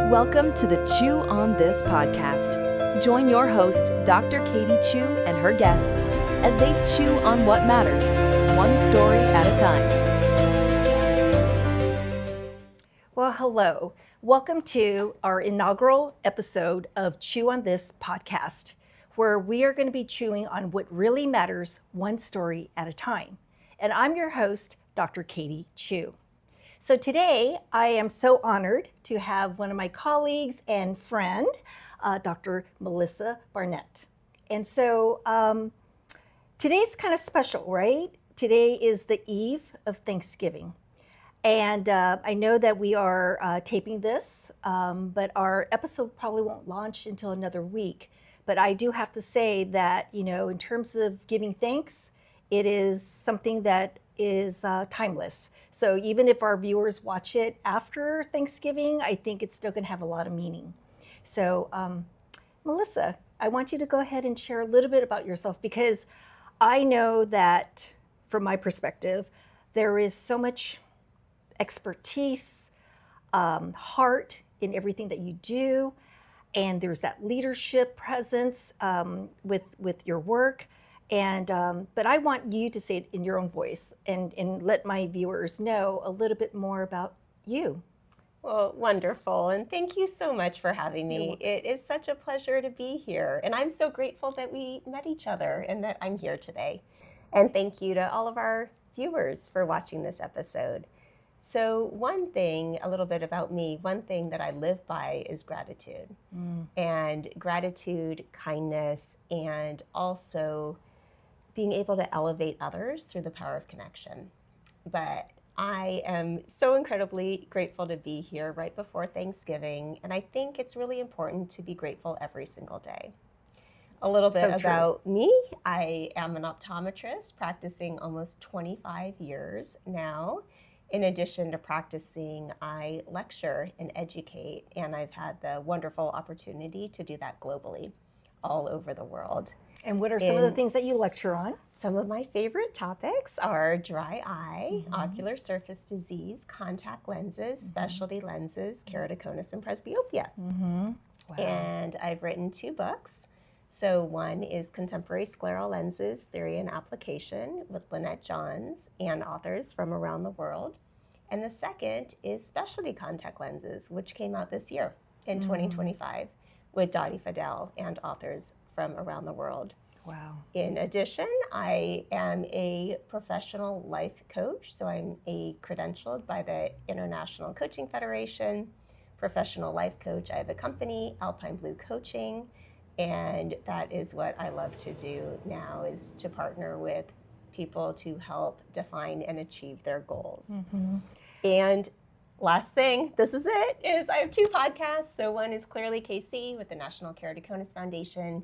Welcome to the Chew on This podcast. Join your host, Dr. Katie Chew, and her guests as they chew on what matters, one story at a time. Well, hello. Welcome to our inaugural episode of Chew on This podcast, where we are going to be chewing on what really matters, one story at a time. And I'm your host, Dr. Katie Chew. So today, I am so honored to have one of my colleagues and friend, Dr. Melissa Barnett. And so today's kind of special, right? Today is the eve of Thanksgiving. And I know that we are taping this, but our episode probably won't launch until another week. But I do have to say that, you know, in terms of giving thanks, it is something that is timeless. So even if our viewers watch it after Thanksgiving, I think it's still going to have a lot of meaning. So Melissa, I want you to go ahead and share a little bit about yourself, because I know that from my perspective, there is so much expertise, heart in everything that you do. And there's that leadership presence with your work. And but I want you to say it in your own voice and let my viewers know a little bit more about you. Well, wonderful. And thank you so much for having me. It is such a pleasure to be here. And I'm so grateful that we met each other and that I'm here today. And thank you to all of our viewers for watching this episode. So one thing, a little bit about me, one thing that I live by is gratitude. And gratitude, kindness, and also being able to elevate others through the power of connection. But I am so incredibly grateful to be here right before Thanksgiving. And I think it's really important to be grateful every single day. A little bit about me. I am an optometrist practicing almost 25 years now. In addition to practicing, I lecture and educate, and I've had the wonderful opportunity to do that globally, all over the world. And what are some of the things that you lecture on? Some of my favorite topics are dry eye, ocular surface disease, contact lenses, specialty lenses, keratoconus, and presbyopia. Wow. And I've written 2 books. So one is Contemporary Scleral Lenses, Theory and Application with Lynette Johns and authors from around the world. And the second is Specialty Contact Lenses, which came out this year in 2025 with Dottie Fidel and authors from around the world. Wow. In addition, I am a professional life coach. So I'm credentialed by the International Coaching Federation, professional life coach. I have a company, Alpine Blue Coaching. And that is what I love to do now, is to partner with people to help define and achieve their goals. And last thing, this is it, is I have 2 podcasts. So one is Clearly KC with the National Keratoconus Foundation.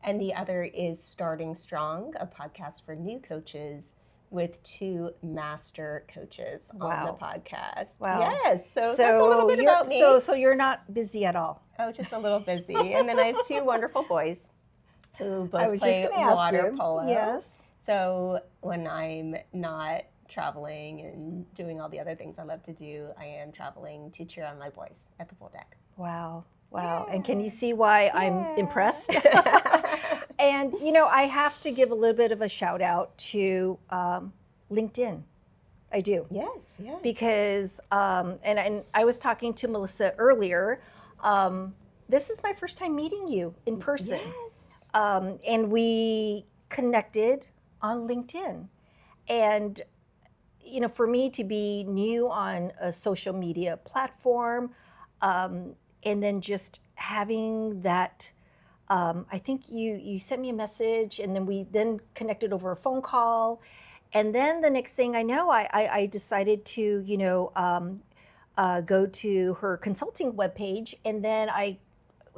And the other is Starting Strong, a podcast for new coaches with 2 master coaches on the podcast. Wow. Yes. So that's a little bit about me. So you're not busy at all. Oh, just a little busy. And then I have 2 wonderful boys who both play water polo. Yes. So when I'm not traveling and doing all the other things I love to do, I am traveling to cheer on my boys at the pool deck. Wow. Wow. Yeah. And can you see why I'm impressed? And, you know, I have to give a little bit of a shout out to LinkedIn. I do. Yes. Because, and I was talking to Melissa earlier, this is my first time meeting you in person. Yes. And we connected on LinkedIn. And, you know, for me to be new on a social media platform, and then just having that, I think you sent me a message, and then we then connected over a phone call. And then the next thing I know, I decided to, you know, go to her consulting webpage, and then I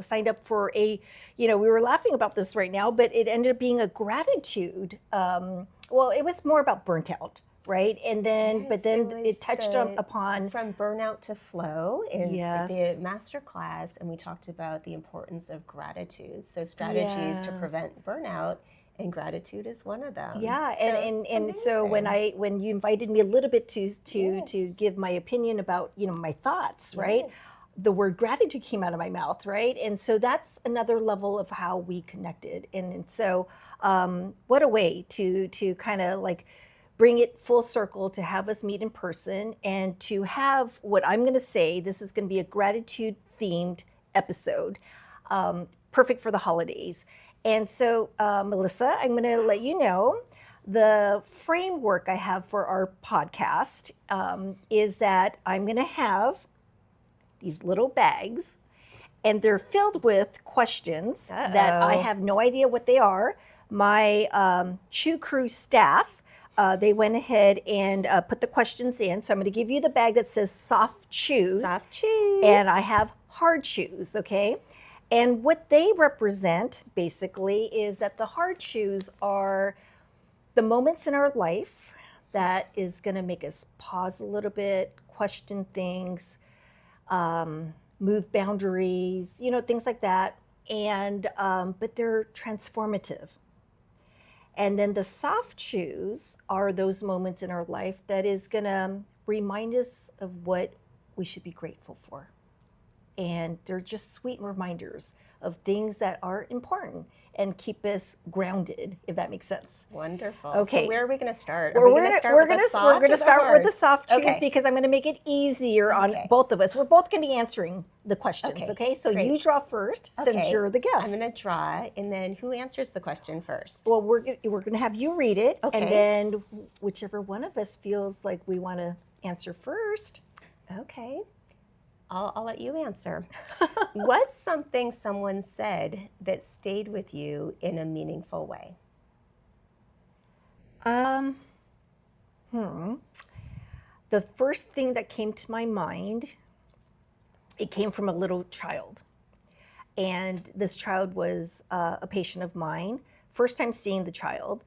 signed up for we were laughing about this right now, but it ended up being a gratitude. Well, it was more about burnt out, right? And then, but then it touched upon From Burnout to Flow is the master class, and we talked about the importance of gratitude. So strategies to prevent burnout. And gratitude is one of them. Yeah, and so when you invited me a little bit to give my opinion about my thoughts, right? the word gratitude came out of my mouth, right? And so that's another level of how we connected. And so what a way to kind of like bring it full circle, to have us meet in person and to have what I'm going to say, this is going to be a gratitude themed episode, perfect for the holidays. And so, Melissa, I'm going to let you know the framework I have for our podcast is that I'm going to have these little bags, and they're filled with questions that I have no idea what they are. My Chew Crew staff, they went ahead and put the questions in. So I'm going to give you the bag that says soft chews. Soft chews. And I have hard chews, okay? And what they represent, basically, is that the hard chews are the moments in our life that is going to make us pause a little bit, question things, move boundaries, you know, things like that. And but they're transformative. And then the soft chews are those moments in our life that is going to remind us of what we should be grateful for. And they're just sweet reminders of things that are important and keep us grounded, if that makes sense. Wonderful. Okay. So where are we going to start? We're going to start with the soft chews, Okay. because I'm going to make it easier on both of us. We're both going to be answering the questions, okay? So great. you draw first, since you're the guest. I'm going to draw, and then who answers the question first? Well, we're going to have you read it, Okay. and then whichever one of us feels like we want to answer first. Okay. I'll let you answer. What's something someone said that stayed with you in a meaningful way? The first thing that came to my mind, it came from a little child. And this child was a patient of mine. First time seeing the child.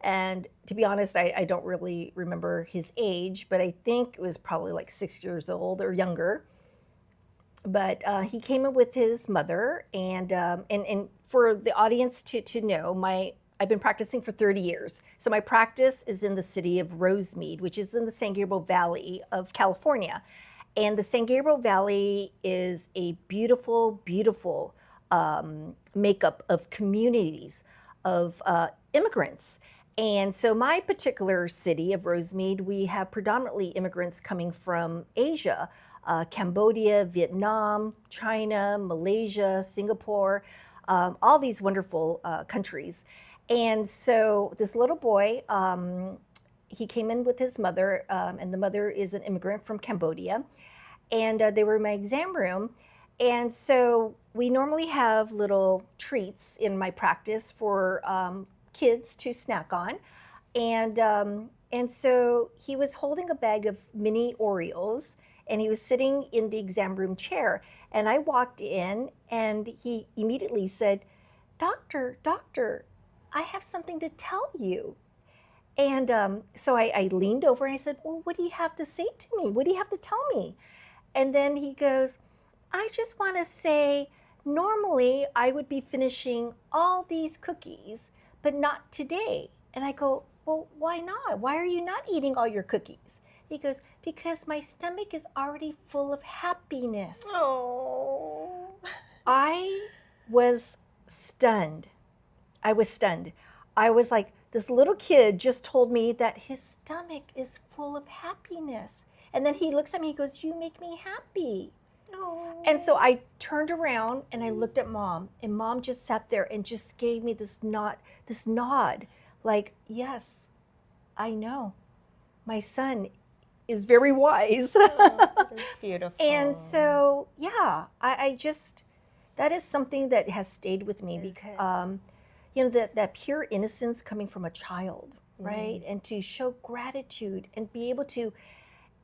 And to be honest, I don't really remember his age, but I think it was probably like 6 years old or younger. But he came in with his mother, and for the audience to know, I've been practicing for 30 years. So my practice is in the city of Rosemead, which is in the San Gabriel Valley of California. And the San Gabriel Valley is a beautiful, beautiful makeup of communities of immigrants. And so my particular city of Rosemead, we have predominantly immigrants coming from Asia, Cambodia, Vietnam, China, Malaysia, Singapore, all these wonderful countries. And so this little boy, he came in with his mother, and the mother is an immigrant from Cambodia. And they were in my exam room. And so we normally have little treats in my practice for kids to snack on. And so he was holding a bag of mini Oreos, and he was sitting in the exam room chair. And I walked in, and he immediately said, Doctor, I have something to tell you. And so I leaned over and I said, well, what do you have to say to me? What do you have to tell me? And then he goes, I just want to say, normally I would be finishing all these cookies, but not today. And I go, well, why not? Why are you not eating all your cookies? He goes, because my stomach is already full of happiness. Oh. I was stunned. I was like, this little kid just told me that his stomach is full of happiness. And then he looks at me, he goes, you make me happy. Oh. And so I turned around and I looked at Mom, and Mom just sat there and just gave me this nod, like, yes, I know. My son is very wise. Oh, that is beautiful. And so, yeah, I just, that is something that has stayed with me because, you know, that pure innocence coming from a child, right? And to show gratitude and be able to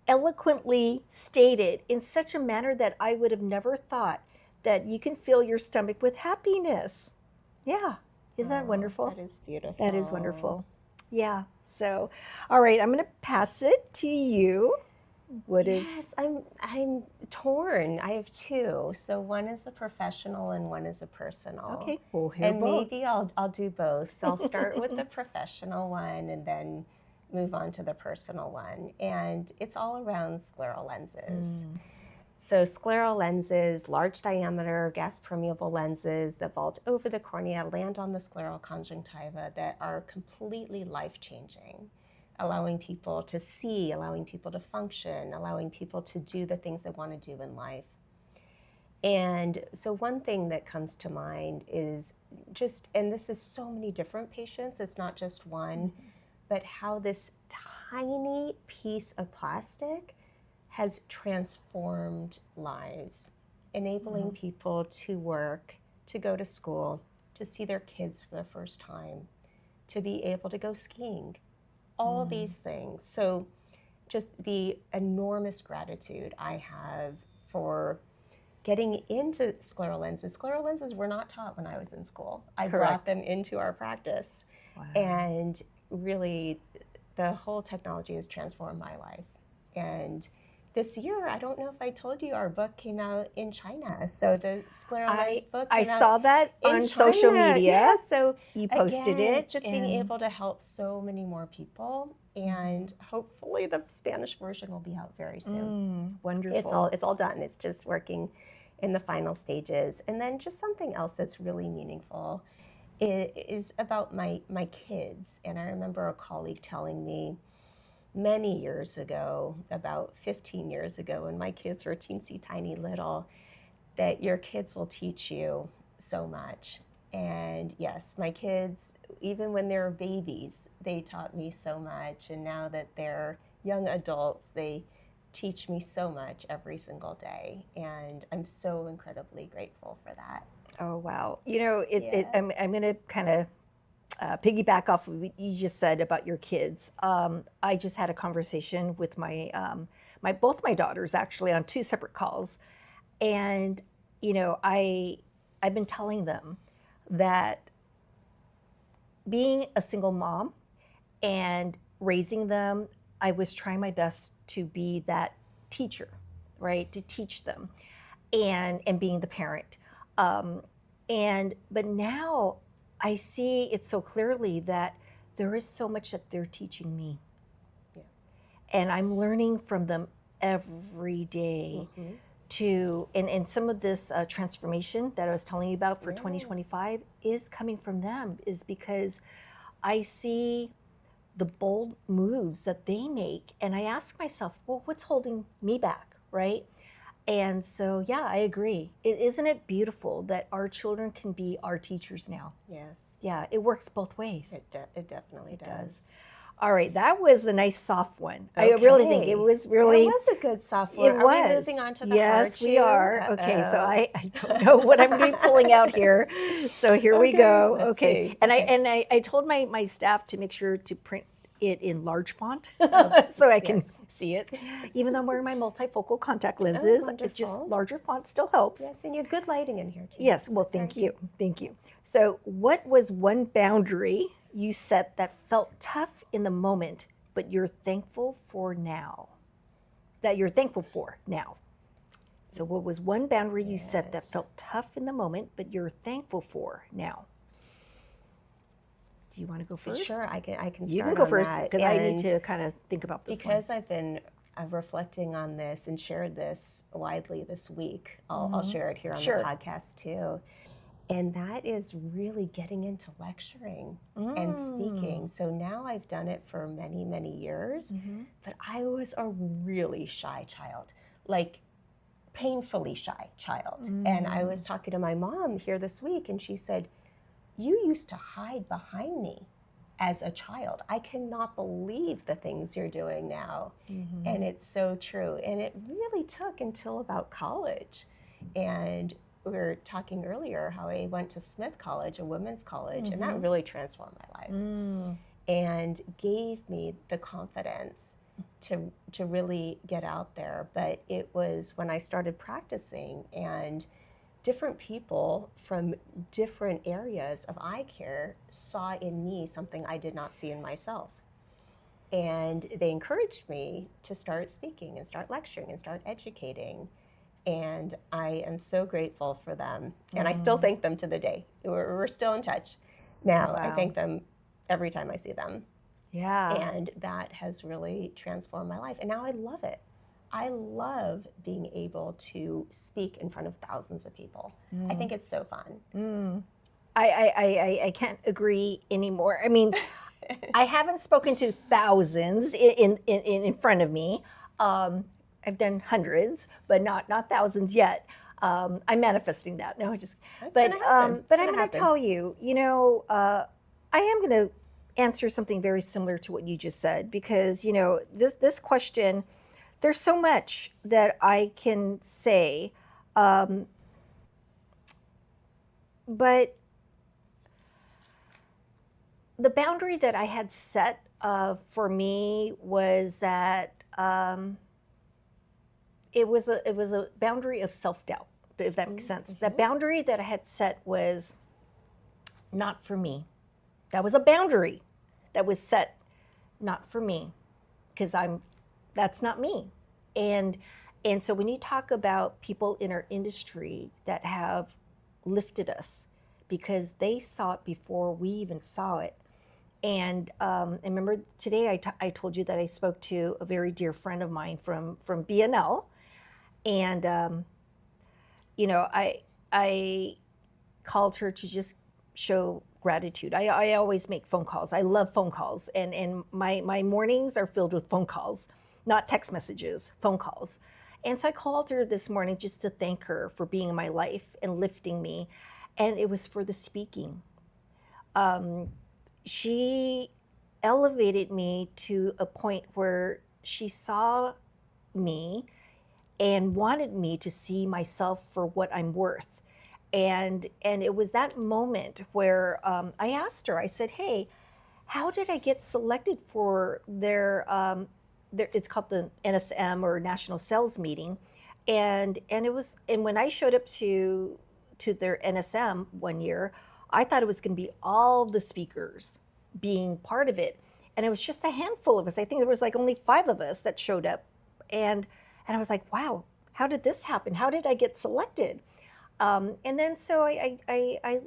eloquently state it in such a manner that I would have never thought that you can fill your stomach with happiness. Yeah. Isn't that wonderful? That is beautiful. That is wonderful. Yeah. So, all right, I'm going to pass it to you. Yes, I'm torn. I have two. So one is a professional and one is a personal. Okay, we'll hear and both. Maybe I'll do both. So I'll start with the professional one and then move on to the personal one. And it's all around scleral lenses. So scleral lenses, large diameter, gas permeable lenses that vault over the cornea, land on the scleral conjunctiva that are completely life-changing, allowing people to see, allowing people to function, allowing people to do the things they want to do in life. And so one thing that comes to mind is just, and this is so many different patients, it's not just one, but how this tiny piece of plastic has transformed lives, enabling people to work, to go to school, to see their kids for the first time, to be able to go skiing, all these things. So just the enormous gratitude I have for getting into scleral lenses. Scleral lenses were not taught when I was in school. I brought them into our practice. Wow. And really, the whole technology has transformed my life. And this year, I don't know if I told you, our book came out in China. So the scleral lens book came I out saw that in on social China. media. Yeah, so you posted again, it. Just being able to help so many more people. And hopefully the Spanish version will be out very soon. Wonderful. It's all done. It's just working in the final stages. And then just something else that's really meaningful is about my kids. And I remember a colleague telling me many years ago, about 15 years ago, when my kids were teensy tiny little, that your kids will teach you so much. And yes, my kids, even when they were babies, they taught me so much. And now that they're young adults, they teach me so much every single day. And I'm so incredibly grateful for that. Oh, wow. You know, I'm going to kind of piggyback off of what you just said about your kids. I just had a conversation with both my daughters actually on 2 separate calls. And, you know, I've been telling them that being a single mom and raising them, I was trying my best to be that teacher, right? To teach them and being the parent. But now I see it so clearly that there is so much that they're teaching me. Yeah. And I'm learning from them every day and some of this transformation that I was telling you about for 2025 is coming from them, is because I see the bold moves that they make. And I ask myself, well, what's holding me back, right? And so, yeah, I agree. Isn't it beautiful that our children can be our teachers now? Yes. Yeah, it works both ways. It definitely does. All right, that was a nice soft one. Okay. I really think it was really... It was a good soft one. Are we moving on to the Yes, we are. Uh-oh. Okay, so I don't know what I'm going to be pulling out here. So here we go. Okay. See. And I told my staff to make sure to print it in large font so I can see it. Even though I'm wearing my multifocal contact lenses, it's just larger font still helps. Yes, and you have good lighting in here too. Yes, well, thank you. Thank you. So what was one boundary you set that felt tough in the moment, but you're thankful for now? So what was one boundary you set that felt tough in the moment, but you're thankful for now? Do you want to go first? Sure, I can start. You can go first because I need to kind of think about this because I've been reflecting on this and shared this widely this week. I'll share it here on the podcast too. And that is really getting into lecturing and speaking. So now I've done it for many, many years, but I was a really shy child, like painfully shy child. And I was talking to my mom here this week and she said, "You used to hide behind me as a child. I cannot believe the things you're doing now." And it's so true. And it really took until about college. And we were talking earlier how I went to Smith College, a women's college, and that really transformed my life and gave me the confidence to really get out there. But it was when I started practicing and different people from different areas of eye care saw in me something I did not see in myself. And they encouraged me to start speaking and start lecturing and start educating. And I am so grateful for them. And I still thank them to the day. We're still in touch now. Wow. I thank them every time I see them. Yeah. And that has really transformed my life. And now I love it. I love being able to speak in front of thousands of people. I think it's so fun. I can't agree anymore. I mean, I haven't spoken to thousands in front of me. I've done hundreds, but not thousands yet. I'm manifesting that. No, just. But I'm going to tell you. I am going to answer something very similar to what you just said, because this question, there's so much that I can say, but the boundary that I had set for me was that it was a boundary of self-doubt, if that makes sense. The boundary that I had set was not for me. That was a boundary that was set not for me, because that's not me. And so when you talk about people in our industry that have lifted us because they saw it before we even saw it. And remember today I told you that I spoke to a very dear friend of mine from BNL, and I called her to just show gratitude. I always make phone calls. I love phone calls, and my mornings are filled with phone calls, not text messages, phone calls. And so I called her this morning just to thank her for being in my life and lifting me, and it was for the speaking. She elevated me to a point where she saw me and wanted me to see myself for what I'm worth. And it was that moment where I asked her, I said, hey, how did I get selected for their it's called the NSM, or National Sales Meeting. And when I showed up to their NSM one year, I thought it was going to be all the speakers being part of it. And it was just a handful of us. I think there was like only 5 of us that showed up. And I was like, wow, how did this happen? How did I get selected? And then so I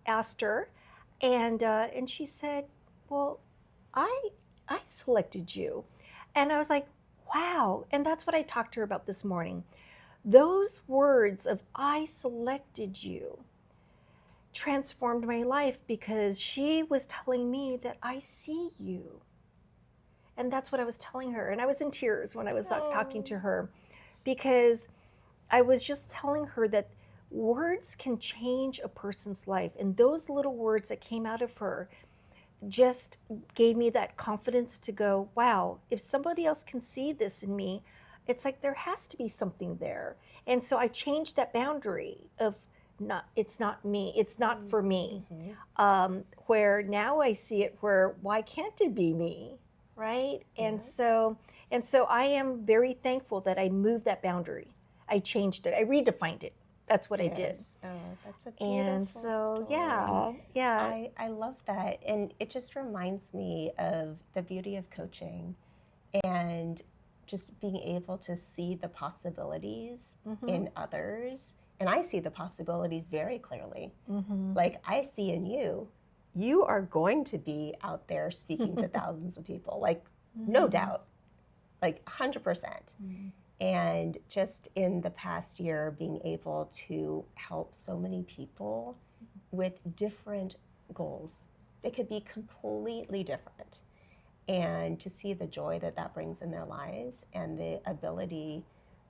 asked her, and she said, well, I selected you. And I was like, wow. And that's what I talked to her about this morning. Those words of I selected you transformed my life, because she was telling me that I see you. And that's what I was telling her. And I was in tears when I was talking to her, because I was just telling her that words can change a person's life. And those little words that came out of her just gave me that confidence to go, wow, if somebody else can see this in me, it's like there has to be something there. And so I changed that boundary of it's not me, it's not for me. Where now I see it where, why can't it be me, right? And so I am very thankful that I moved that boundary. I changed it, I redefined it. That's what I did. Oh, that's a beautiful and so, story. yeah. I love that. And it just reminds me of the beauty of coaching and just being able to see the possibilities in others. And I see the possibilities very clearly. Like, I see in you are going to be out there speaking to thousands of people, like, no doubt, like 100%. And just in the past year, being able to help so many people with different goals. It could be completely different. And to see the joy that brings in their lives, and the ability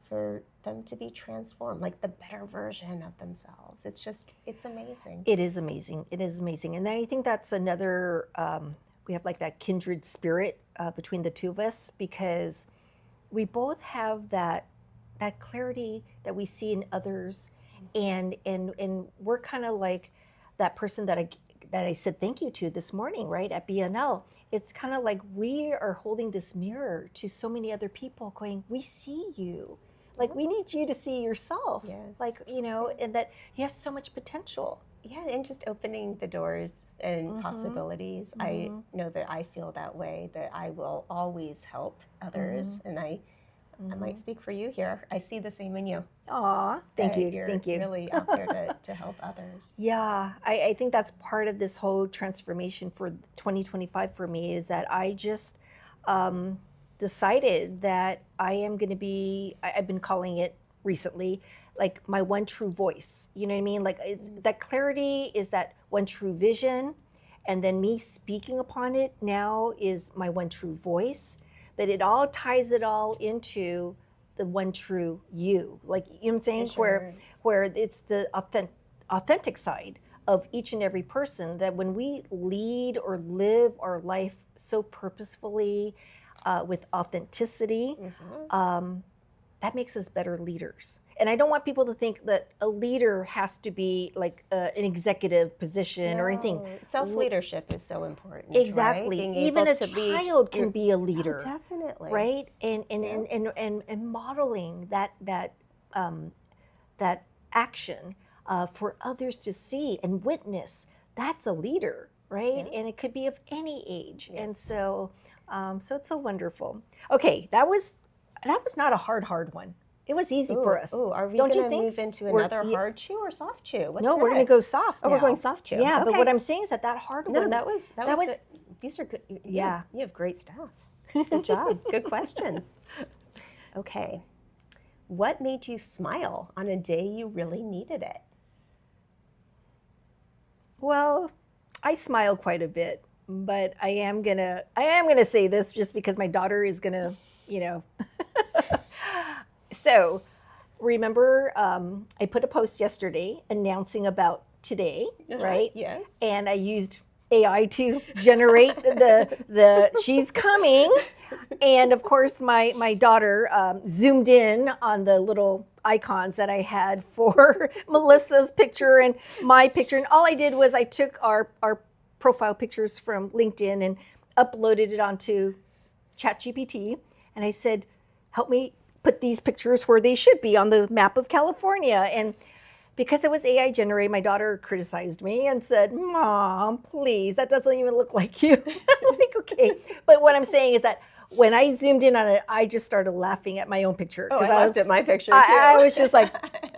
for them to be transformed, like the better version of themselves. It's amazing. It is amazing. It is amazing. And I think that's another, we have like that kindred spirit between the two of us, because we both have that clarity that we see in others, and we're kind of like that person that I said thank you to this morning, right, at BNL. It's kind of like we are holding this mirror to so many other people, going, we see you. Like, we need you to see yourself. Like, and that you have so much potential. Yeah, and just opening the doors and possibilities. I know that I feel that way, that I will always help others. And I might speak for you here. I see the same in you. Aw, thank you. You're Thank you. really out there to help others. Yeah, I think that's part of this whole transformation for 2025 for me, is that I just, decided that I am going to be, I've been calling it recently, like my one true voice. You know what I mean? Like that clarity is that one true vision. And then me speaking upon it now is my one true voice. But it all ties it all into the one true you. Like, you know what I'm saying? Sure. Where it's the authentic side of each and every person, that when we lead or live our life so purposefully with authenticity, that makes us better leaders. And I don't want people to think that a leader has to be like an executive position or anything. Self-leadership is so important. Exactly. Right? Being Even able a to child can be a leader. Oh, definitely. Right? And modeling that action for others to see and witness. That's a leader, right? Yeah. And it could be of any age. Yes. And so it's so wonderful. Okay, that was not a hard one. It was easy for us. Oh, are we Don't you going to think? move into another hard chew or soft chew? What's No, we're going to next? go soft. Oh, we're now. going soft chew. Yeah, but Okay. what I'm saying is that hard No, one. that was these are good. Yeah. You have great stuff. Good job. Good questions. Okay. What made you smile on a day you really needed it? Well, I smile quite a bit, but I am gonna say this just because my daughter is gonna, So, remember, I put a post yesterday announcing about today, right? Yes. And I used AI to generate the she's coming, and of course my daughter zoomed in on the little icons that I had for Melissa's picture and my picture, and all I did was I took our profile pictures from LinkedIn and uploaded it onto ChatGPT, and I said, help me put these pictures where they should be on the map of California. And because it was AI generated, my daughter criticized me and said, Mom, please, that doesn't even look like you. I'm like, okay. But what I'm saying is that when I zoomed in on it, I just started laughing at my own picture. Oh, I laughed at my picture too. I was just like,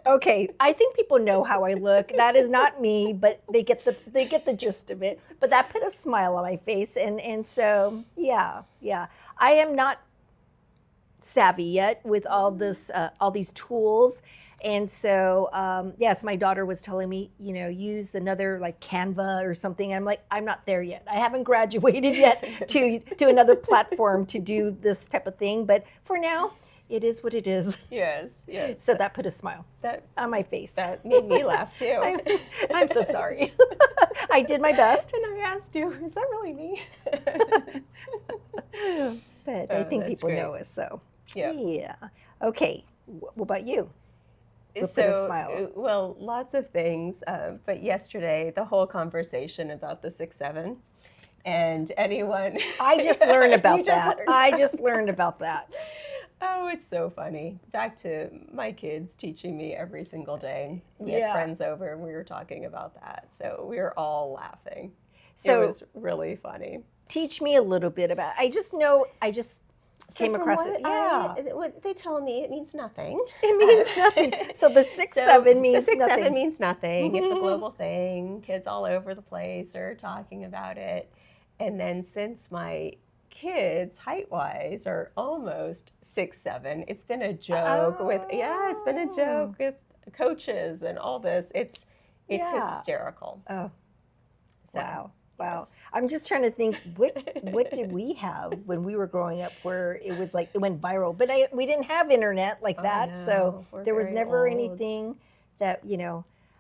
okay, I think people know how I look. That is not me, but they get the gist of it. But that put a smile on my face. And so, yeah. I am not savvy yet with all these tools. And so, yes, my daughter was telling me, use another like Canva or something. I'm like, I'm not there yet. I haven't graduated yet to another platform to do this type of thing. But for now, it is what it is. Yes. So that put a smile on my face. That made me laugh too. I'm so sorry. I did my best. And I asked you, is that really me? But I think that's people great. know us, so. Yeah. Yeah. Okay. What about you? What So, put a smile? well, lots of things. But yesterday, the whole conversation about the 6-7, and anyone. I just learned about You just that. learned. I just learned about that. Oh, it's so funny. Back to my kids teaching me every single day. We Yeah. had friends over and we were talking about that. So we were all laughing. So it was really funny. teach me a little bit about. I just came from across what it. Yeah. what they tell me, it means nothing. It means nothing. So the 6-7 means the 6-7 nothing. means nothing. It's a global thing. Kids all over the place are talking about it. And then since my kids height-wise are almost 6'7", it's been a joke it's been a joke with coaches and all this. It's hysterical. Oh, So, wow. yes. I'm just trying to think, what did we have when we were growing up where it was like, it went viral, but we didn't have internet like that. no, So we're there was very never old. anything that,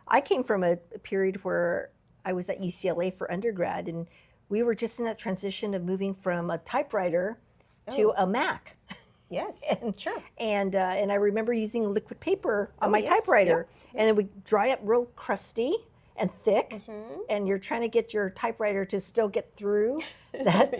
I came from a period where I was at UCLA for undergrad, and we were just in that transition of moving from a typewriter to a Mac. Yes, sure. And I remember using liquid paper on my yes, typewriter, yeah. and it would dry up real crusty and thick, and you're trying to get your typewriter to still get through that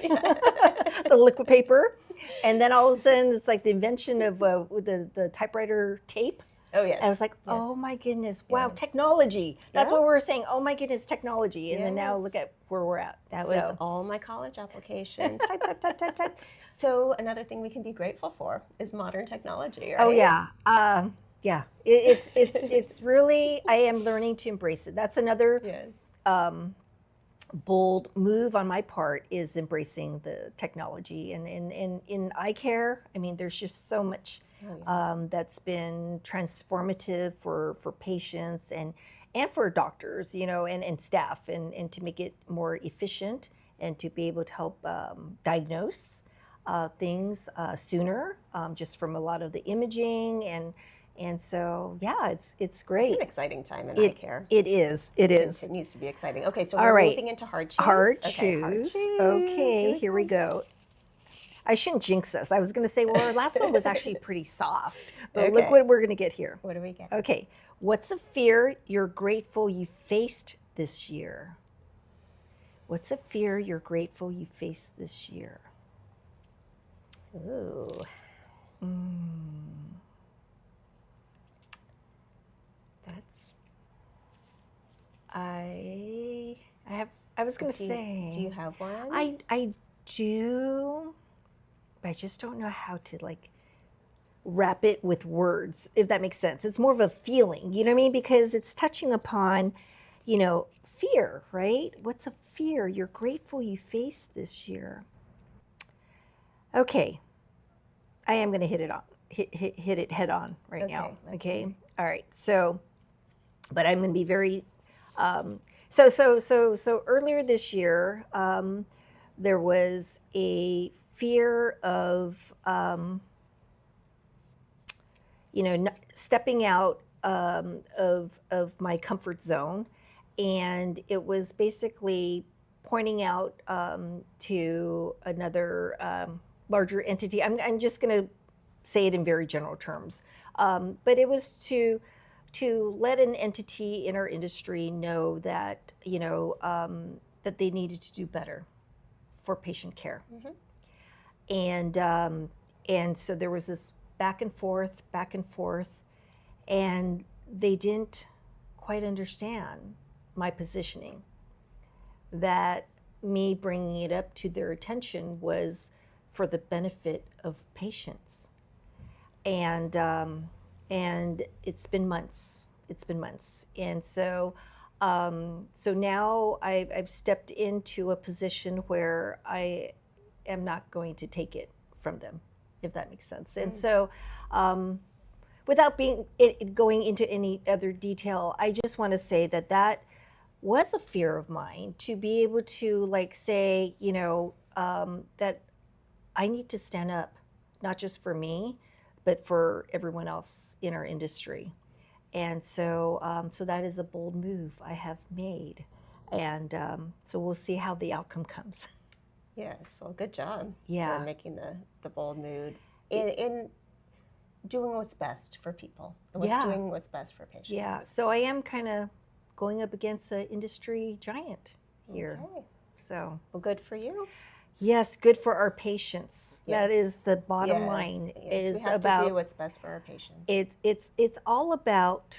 the liquid paper, and then all of a sudden it's like the invention of the typewriter tape. Oh, yes. And I was like, Yes. oh my goodness, wow, Yes. technology. That's Yeah. what we were saying. Oh my goodness, technology. And then now Yes. look at where we're at. That So, was all my college applications. type. So another thing we can be grateful for is modern technology, right? Oh yeah, yeah. It's really, I am learning to embrace it. That's another Yes. bold move on my part is embracing the technology. And in eye care, I mean, there's just so much that's been transformative for patients and for doctors, you know, and staff, and to make it more efficient and to be able to help diagnose things sooner, just from a lot of the imaging and so, yeah, it's great. It's an exciting time in eye care. It is. It is. It continues to be exciting. Okay, so All we're right. moving into hard chews. Hard Okay, chews. hard chews. Okay, here we go. I shouldn't jinx us. I was going to say, well, our last one was actually pretty soft, but look what we're going to get here. What do we get? Okay, what's a fear you're grateful you faced this year? What's a fear you're grateful you faced this year? Ooh. That's. I was going to say. Do you have one? I do, but I just don't know how to like wrap it with words, if that makes sense. It's more of a feeling, you know what I mean? Because it's touching upon, you know, fear, right? What's a fear you're grateful you faced this year? Okay, I am going to hit it head on right now. Okay, all right. So, but I'm going to be very. So earlier this year, there was a fear of, stepping out of my comfort zone, and it was basically pointing out to another larger entity. I'm just going to say it in very general terms, but it was to let an entity in our industry know that, that they needed to do better for patient care. And so there was this back and forth, and they didn't quite understand my positioning, that me bringing it up to their attention was for the benefit of patients. And it's been months. And so now I've stepped into a position where I am not going to take it from them, if that makes sense. And so, without going into any other detail, I just want to say that was a fear of mine, to be able to like say, that I need to stand up, not just for me, but for everyone else in our industry. And so, so that is a bold move I have made. And so we'll see how the outcome comes. Yes, well, good job for making the bold move in doing what's best for people, and doing what's best for patients. Yeah, so I am kind of going up against an industry giant here. Okay. So, well, good for you. Yes, good for our patients. Yes. That is the bottom line. Is we have about to do what's best for our patients. It's all about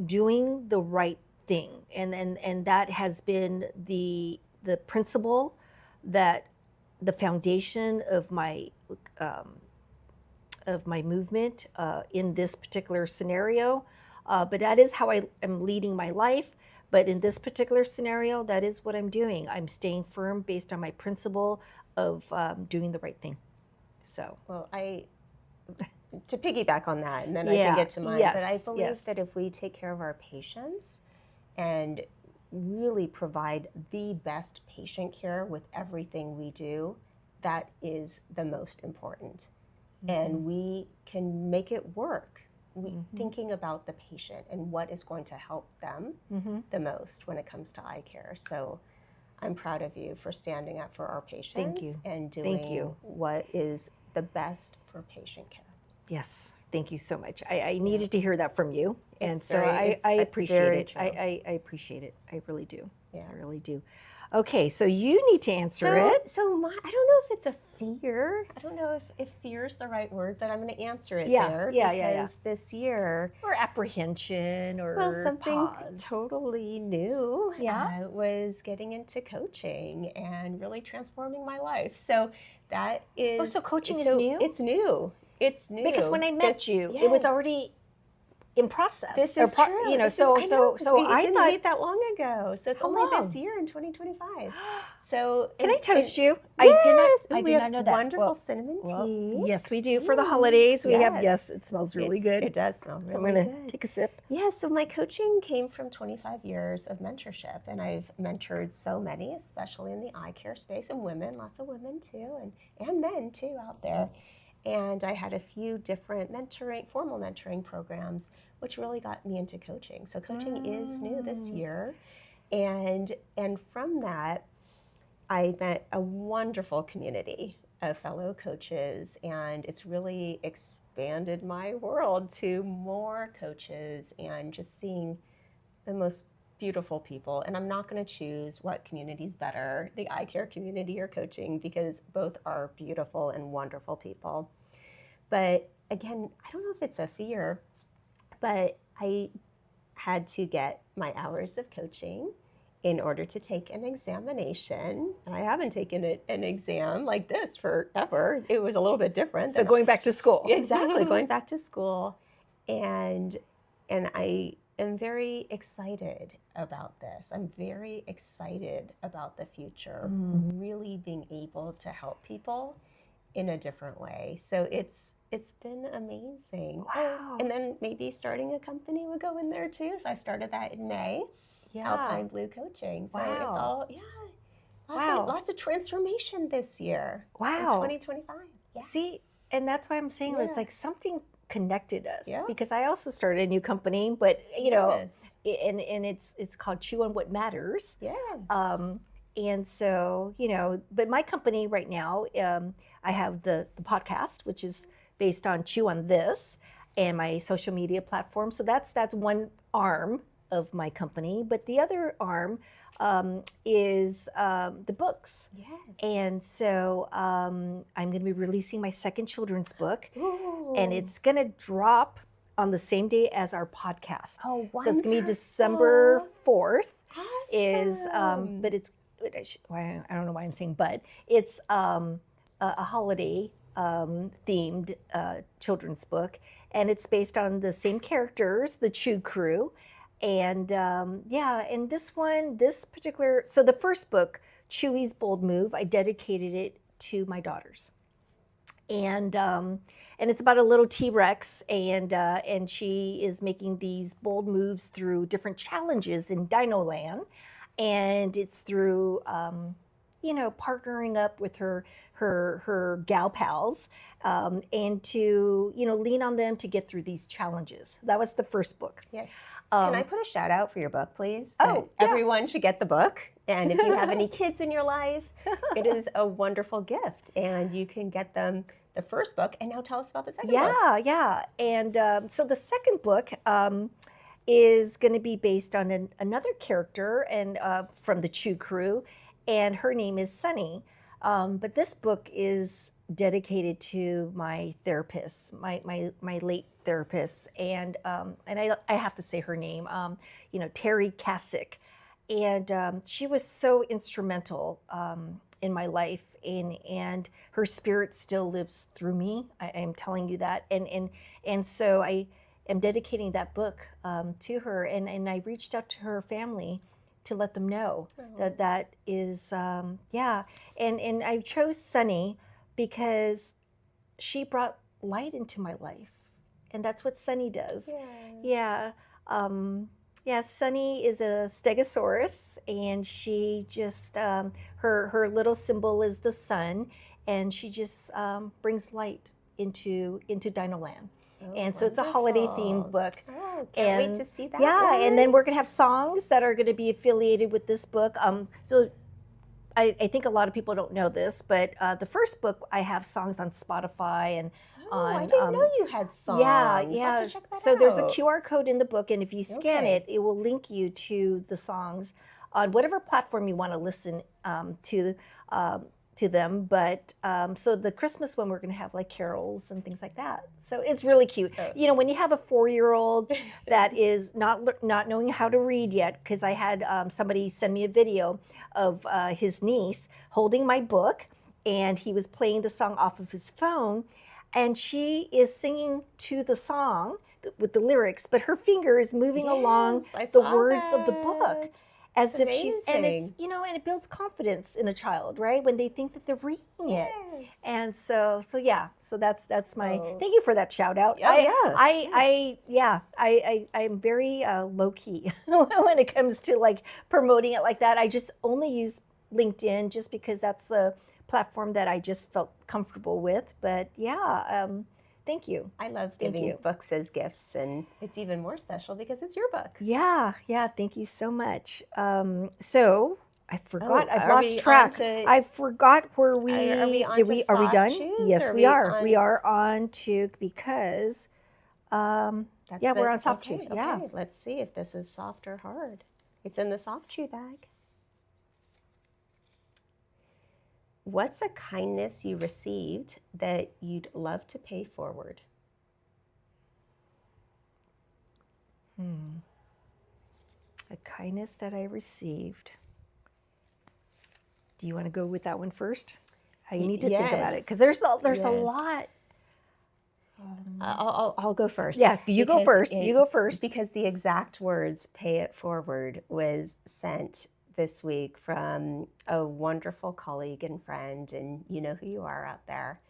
doing the right thing, and that has been the principle, that the foundation of my movement in this particular scenario. But that is how I am leading my life. But in this particular scenario, that is what I'm doing. I'm staying firm based on my principle of doing the right thing. So, well, to piggyback on that, and then I can get to mine. But I believe that if we take care of our patients and really provide the best patient care with everything we do, that is the most important. And we can make it work. Thinking about the patient and what is going to help them the most when it comes to eye care. So I'm proud of you for standing up for our patients. Thank you. And doing what is the best for patient care. Yes, thank you so much. I needed to hear that from you. And so I appreciate it. I appreciate it. I really do. Yeah. I really do. Okay, so you need to answer it. So I don't know if it's a fear. I don't know if fear is the right word, but I'm going to answer it there. Because this year, or apprehension, or something totally new. Was getting into coaching and really transforming my life. So that is. So coaching is new? It's new. It's new. Because when I met you, it was already in process. This is true. You know, This is, I know, I didn't thought meet that long ago. So it's how only long? this year in 2025. So Can I toast you? Yes. I We did have not know that. wonderful cinnamon Well, tea. yes, we do for the holidays. We have, Yes. yes, it smells really good. It does smell really I'm going to good. take a sip. Yeah, so my coaching came from 25 years of mentorship, and I've mentored so many, especially in the eye care space, and women, lots of women too, and men too out there. And I had a few different formal mentoring programs, which really got me into coaching. So coaching is new this year. And from that, I met a wonderful community of fellow coaches, and it's really expanded my world to more coaches and just seeing the most beautiful people. And I'm not going to choose what community's better, the eye care community or coaching, because both are beautiful and wonderful people. But again, I don't know if it's a fear, but I had to get my hours of coaching in order to take an examination. And I haven't taken an exam like this forever. It was a little bit different. So going back to school. Exactly, going back to school. And I am very excited about this. I'm very excited about the future, really being able to help people in a different way. So it's been amazing. Wow. And then maybe starting a company would go in there too. So I started that in May. Yeah. Alpine Blue Coaching. So Wow. it's all, lots of transformation this year. Wow. In 2025. Yeah. See, and that's why I'm saying Yeah. it's like something connected us. Yeah. Because I also started a new company, but you know, Yes. and it's called Chew on What Matters. Yes. And so, you know, but my company right now, I have the podcast, which is based on Chew on This, and my social media platform. So that's one arm of my company, but the other arm is the books. Yes. And so I'm going to be releasing my second children's book, Ooh. and it's going to drop on the same day as our podcast. Oh, wonderful. So it's going to be December 4th. Awesome. But it's, I don't know why I'm saying but, it's a holiday themed children's book, and it's based on the same characters, the Chew crew. And and this particular, so the first book, Chewy's Bold Move, I dedicated it to my daughters. And it's about a little T-Rex, and she is making these bold moves through different challenges in Dino Land. And it's through, partnering up with her gal pals, and to, lean on them to get through these challenges. That was the first book. Yes. Can I put a shout out for your book, please? Everyone should get the book. And if you have any kids in your life, it is a wonderful gift. And you can get them the first book. And now tell us about the second book. Yeah. And so the second book is going to be based on another character and from the Chew crew. And her name is Sunny. But this book is dedicated to my therapist, my late therapist, and I have to say her name, Terry Kasich, and she was so instrumental in my life, and her spirit still lives through me. I am telling you that, and so I am dedicating that book to her, and I reached out to her family to let them know that is and I chose Sunny because she brought light into my life, and that's what Sunny does. Yes. Sunny is a stegosaurus, and she just her little symbol is the sun, and she just brings light into Dino Land. And so it's a holiday themed book. Oh, can't wait to see that. Yeah, and then we're going to have songs that are going to be affiliated with this book. So I think a lot of people don't know this, but the first book, I have songs on Spotify and on. I didn't know you had songs. Yeah. I'll have to check that So out. there's a QR code in the book, and if you scan it, it will link you to the songs on whatever platform you want to listen to them. But so the Christmas one, we're going to have like carols and things like that. So it's really cute. When you have a 4-year-old that is not knowing how to read yet, because I had somebody send me a video of his niece holding my book, and he was playing the song off of his phone, and she is singing to the song with the lyrics, but her finger is moving along I the saw words of the that. book as if she's, and it's, amazing. you know, and it builds confidence in a child, right? When they think that they're reading it. Yes. And so yeah, so that's my, Oh. thank you for that shout out. I'm very low key when it comes to like promoting it like that. I just only use LinkedIn just because that's a platform that I just felt comfortable with. But yeah, thank you. I love Thank giving you. books as gifts, and it's even more special because it's your book. Yeah, thank you so much. So I forgot. I've are lost we track. on to- I forgot where we Are we on did. to We are we soft done? shoes, Yes, or we are are. we We on- are on to because. Yeah, we're on soft chew. Yeah. Okay, let's see if this is soft or hard. It's in the soft chew bag. What's a kindness you received that you'd love to pay forward? A kindness that I received. Do you want to go with that one first? I need to think about it Yes. because there's a Yes. lot. I'll go first. Yeah, you go first. You go first. Because the exact words "pay it forward" was sent this week from a wonderful colleague and friend, and you know who you are out there.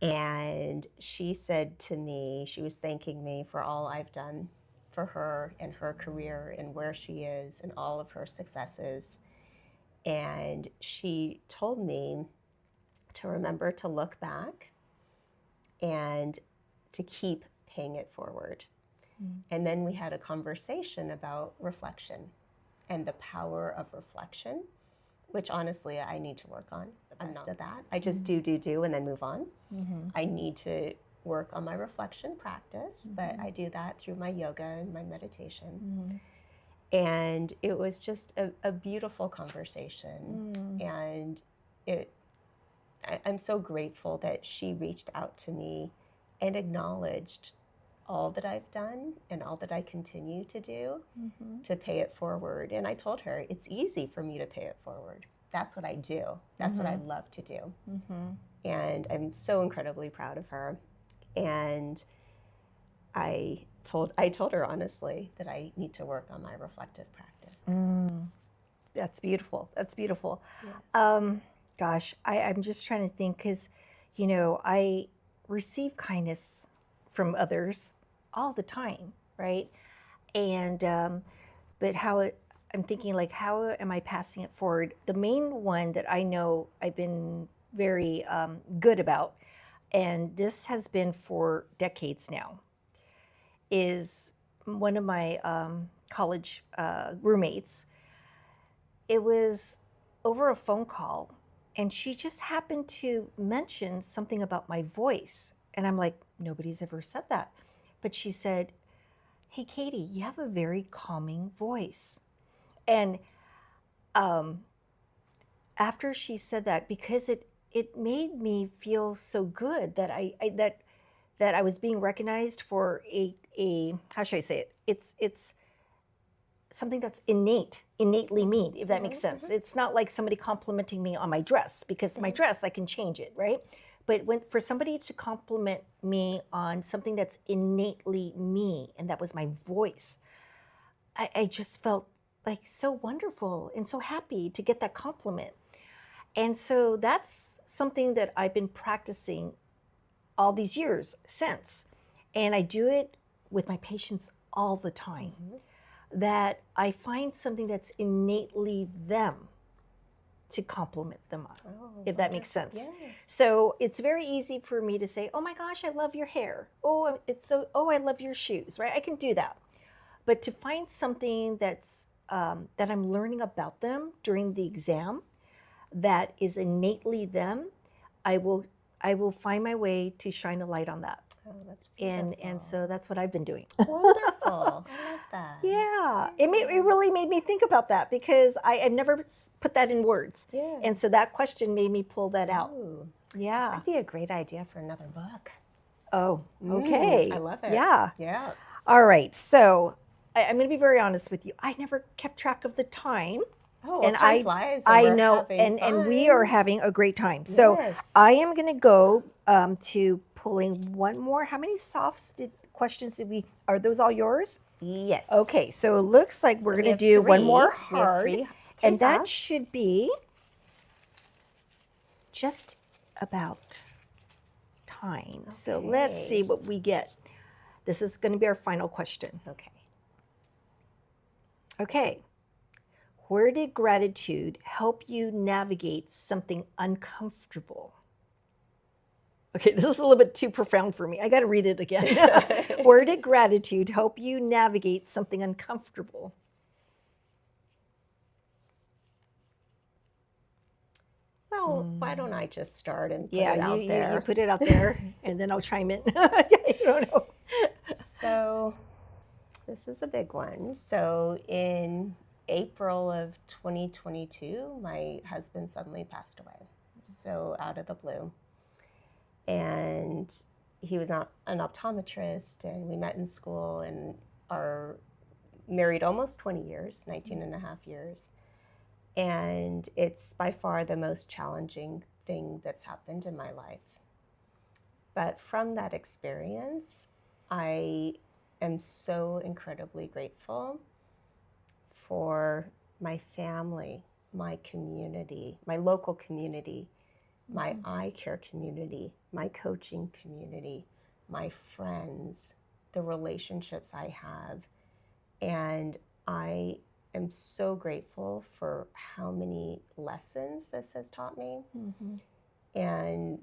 And she said to me, she was thanking me for all I've done for her and her career and where she is and all of her successes. And she told me to remember to look back and to keep paying it forward. And then we had a conversation about reflection and the power of reflection, which honestly I need to work on. I'm not at that. I just do and then move on. I need to work on my reflection practice, but I do that through my yoga and my meditation. And it was just a beautiful conversation. And I'm so grateful that she reached out to me and acknowledged all that I've done and all that I continue to do to pay it forward. And I told her, it's easy for me to pay it forward. That's what I do. That's what I love to do. And I'm so incredibly proud of her. And I told her honestly that I need to work on my reflective practice. That's beautiful. That's beautiful. Yes. Gosh, I'm just trying to think because, you know, I receive kindness from others all the time, right? And but I'm thinking like, how am I passing it forward? The main one that I know I've been very good about, and this has been for decades now, is one of my college roommates. It was over a phone call, and she just happened to mention something about my voice. And I'm like, nobody's ever said that. But she said, hey, Katie, you have a very calming voice. And after she said that, because it made me feel so good that I was being recognized for a how should I say it? It's something that's innately me, if that makes sense. It's not like somebody complimenting me on my dress, because my dress, I can change it, right? But for somebody to compliment me on something that's innately me, and that was my voice, I just felt like so wonderful and so happy to get that compliment. And so that's something that I've been practicing all these years since. And I do it with my patients all the time. That I find something that's innately them to compliment them on, if that makes sense. Yes. So it's very easy for me to say, oh my gosh, I love your hair. Oh, I love your shoes, right? I can do that. But to find something that's that I'm learning about them during the exam that is innately them, I will find my way to shine a light on that. Oh, that's beautiful. And so that's what I've been doing. Wonderful. I love that. Yeah, it really made me think about that, because I never put that in words. Yes. And so that question made me pull that out. Ooh, Yeah. this could be a great idea for another book. Oh, okay. I love it. Yeah. Yeah. All right. So I'm going to be very honest with you. I never kept track of the time. Oh, well, time flies. I we're know, having and we fun. are having a great time. So Yes. I am going to go to pulling one more. How many questions are those all yours? Yes. Okay, so it looks like we're we going have to do one three. more We have hard, three and that socks. should be just about time. Okay. So let's see what we get. This is going to be our final question. Okay. Okay. Where did gratitude help you navigate something uncomfortable? Okay, this is a little bit too profound for me. I got to read it again. Where did gratitude help you navigate something uncomfortable? Well, why don't I just start and put it out there? You put it out there, and then I'll chime in. I don't know. So this is a big one. So in April of 2022, my husband suddenly passed away. So out of the blue. And he was not an optometrist, and we met in school and are married almost 20 years, 19 and a half years. And it's by far the most challenging thing that's happened in my life. But from that experience, I am so incredibly grateful for my family, my community, my local community, my eye care community, my coaching community, my friends, the relationships I have. And I am so grateful for how many lessons this has taught me. And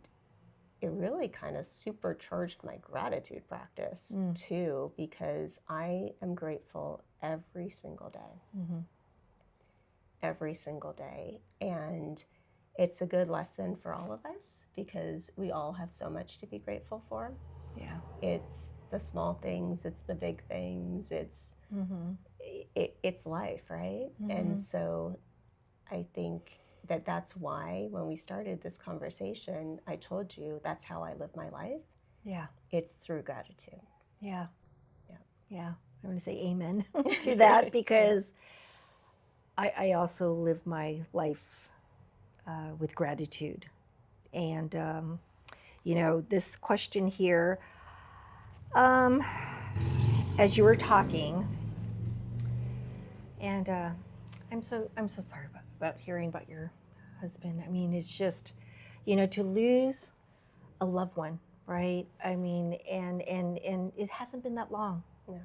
it really kind of supercharged my gratitude practice too, because I am grateful every single day. Every single day. And it's a good lesson for all of us because we all have so much to be grateful for. Yeah. It's the small things, it's the big things, it's it's life, right? And so I think that's why when we started this conversation, I told you that's how I live my life. Yeah. It's through gratitude. Yeah. Yeah. Yeah. I'm going to say amen to that because I also live my life with gratitude. And, this question here, as you were talking, and I'm so sorry about hearing about your husband. I mean, it's just, to lose a loved one, right? I mean, and it hasn't been that long. No.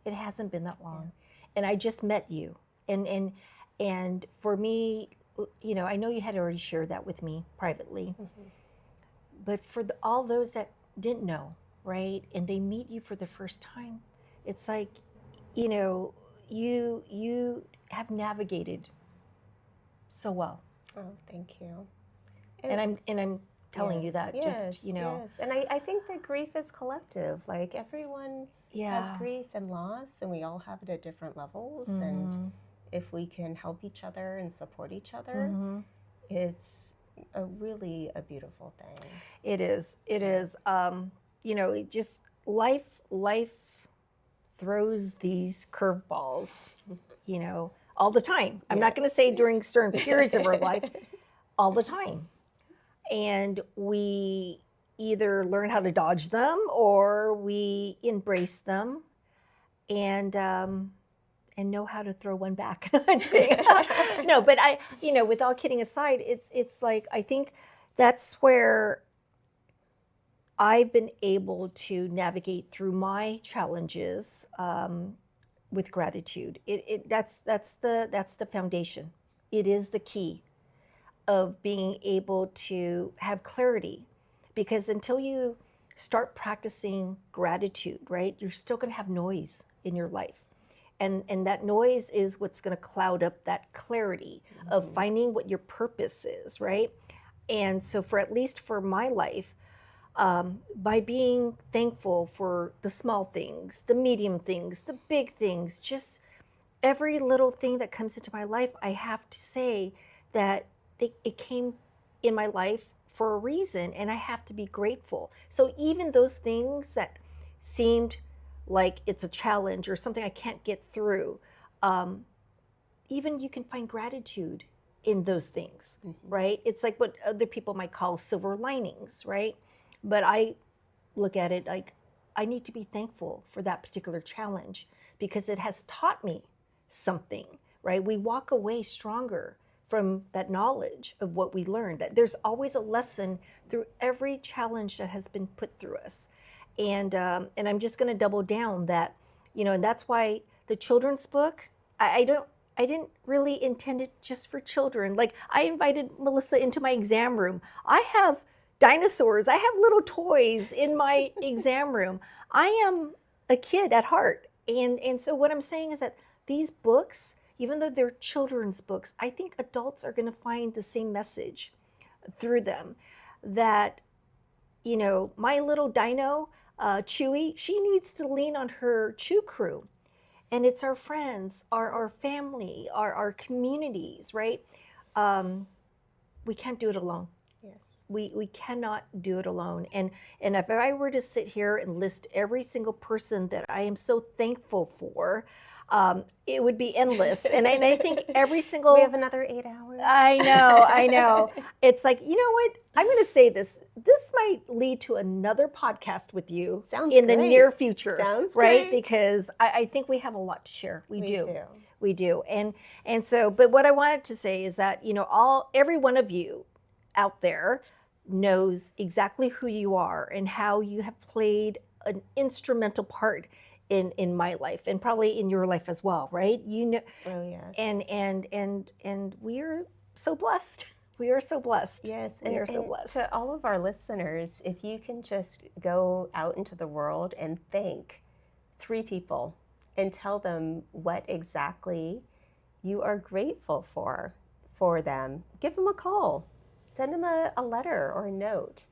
It hasn't been that long. Yeah. And I just met you. And for me, I know you had already shared that with me privately. But for all those that didn't know, right? And they meet you for the first time, it's like, you have navigated so well. Oh, thank you. And I'm telling you that Yes. And I think that grief is collective. Like everyone has grief and loss, and we all have it at different levels. And if we can help each other and support each other, it's a beautiful thing. It is. It just life throws these curveballs, all the time. I'm not going to say during certain periods of our life, all the time. And we either learn how to dodge them or we embrace them and know how to throw one back. No, but with all kidding aside, it's like, I think that's where I've been able to navigate through my challenges with gratitude. That's the foundation. It is the key of being able to have clarity, because until you start practicing gratitude, right, you're still going to have noise in your life. And that noise is what's going to cloud up that clarity of finding what your purpose is, right? And so at least for my life, by being thankful for the small things, the medium things, the big things, just every little thing that comes into my life, I have to say that it came in my life for a reason, and I have to be grateful. So even those things that seemed like it's a challenge or something I can't get through, even you can find gratitude in those things, right? It's like what other people might call silver linings, right? But I look at it like I need to be thankful for that particular challenge because it has taught me something, right? We walk away stronger from that knowledge of what we learned, that there's always a lesson through every challenge that has been put through us. And I'm just going to double down that, and that's why the children's book, I didn't really intend it just for children. Like, I invited Melissa into my exam room. I have dinosaurs. I have little toys in my exam room. I am a kid at heart. And so what I'm saying is that these books, even though they're children's books, I think adults are going to find the same message through them. That, my little dino, Chewy, she needs to lean on her chew crew. And it's our friends, our family, our communities, right? We can't do it alone. Yes. We cannot do it alone. And if I were to sit here and list every single person that I am so thankful for, it would be endless. And I think every single... We have another 8 hours. I know. It's like, you know what? I'm going to say this. This might lead to another podcast with you in the near future. Sounds right? great. Because I think we have a lot to share. We do. We do. And so, but what I wanted to say is that, every one of you out there knows exactly who you are and how you have played an instrumental part in my life and probably in your life as well, right? Oh yes. And we are so blessed. We are so blessed. Yes, we are so blessed. To all of our listeners, if you can just go out into the world and thank 3 people and tell them what exactly you are grateful for them, give them a call, send them a letter or a note.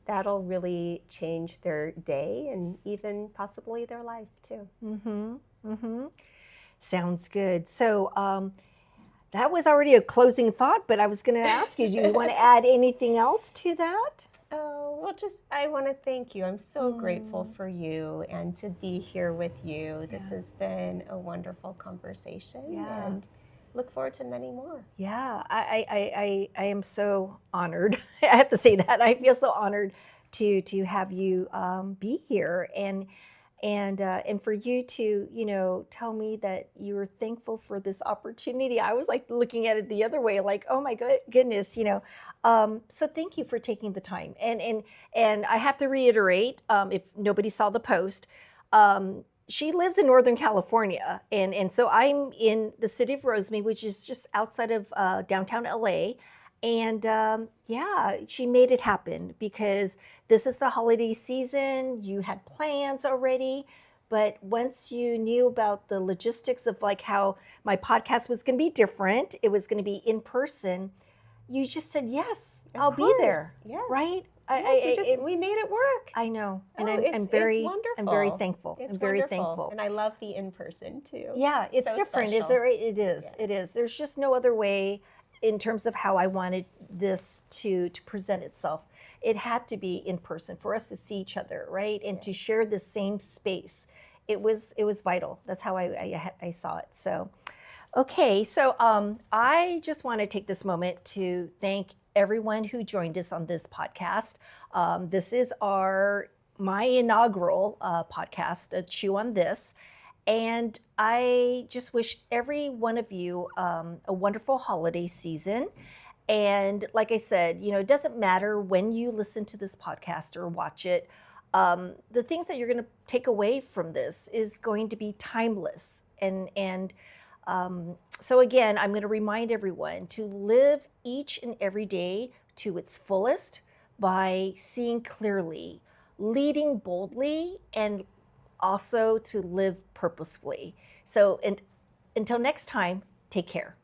That'll really change their day and even possibly their life too. Sounds good. So that was already a closing thought, but I was going to ask you, do you want to add anything else to that? Oh, well, I want to thank you. I'm so grateful for you and to be here with you. This has been a wonderful conversation and look forward to many more. Yeah, I am so honored. I have to say that. I feel so honored to have you be here and for you to tell me that you were thankful for this opportunity. I was like looking at it the other way, like, oh my goodness, so thank you for taking the time. And I have to reiterate, if nobody saw the post, she lives in Northern California, and so I'm in the city of Rosemead, which is just outside of downtown LA. And she made it happen because this is the holiday season. You had plans already, but once you knew about the logistics of like how my podcast was going to be different, it was going to be in person, you just said, yes, I'll be there. Yes. Right? We made it work. I know, and it's wonderful. I'm very thankful. It's I'm very wonderful. thankful, and I love the in person too. Yeah, it's so different. Special. Is there? It is. Yes. It is. There's just no other way in terms of how I wanted this to present itself. It had to be in person for us to see each other, right, and to share the same space. It was vital. That's how I saw it. So, okay. So I just want to take this moment to thank everyone who joined us on this podcast. This is my inaugural podcast, Chew on This. And I just wish every one of you a wonderful holiday season. And like I said, it doesn't matter when you listen to this podcast or watch it. The things that you're going to take away from this is going to be timeless. And so again, I'm going to remind everyone to live each and every day to its fullest by seeing clearly, leading boldly, and also to live purposefully. So until next time, take care.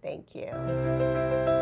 Thank you.